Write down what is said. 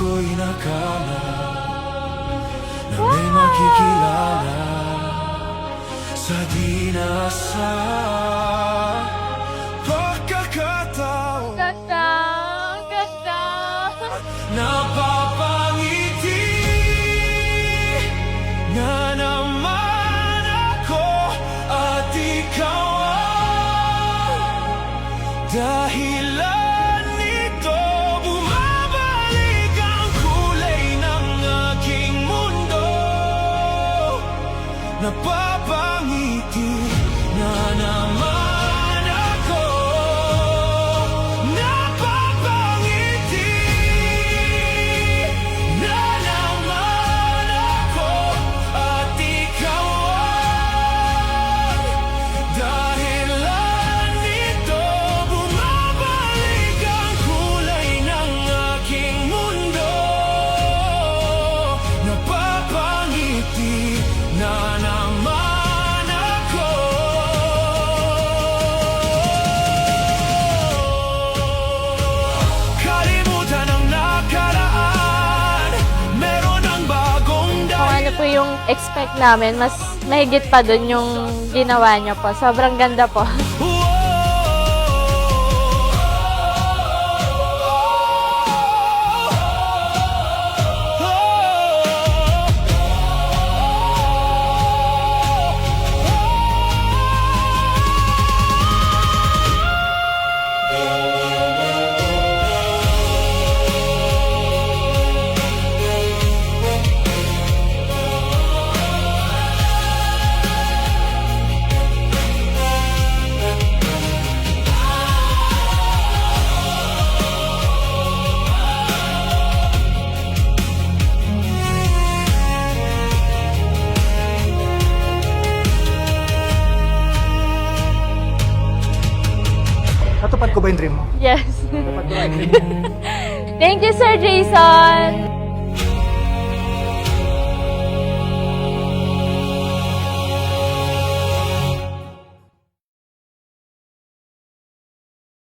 ko'y nakala na may makikilala sa di nasaan pagkakataon. Ganda! Ganda! Napapangiti na naman ako at ikaw ang dahilan nito. Bumabalik ang kulay ng aking mundo. Napapangiti na naman ako. Napapangiti na naman ako at ikaw ang dahilan nito. Bumabalik ang kulay ng aking mundo. Napapangiti na naman ako. Kalimutan ang nakaraan, meron ang bagong Kung ano po yung expect namin, mas mahigit pa dun yung ginawa niyo po. Sobrang ganda po. Natupad ko ba yung dream mo? Yes. Natupad ko ba yung dream mo? Thank you, Sir Jason!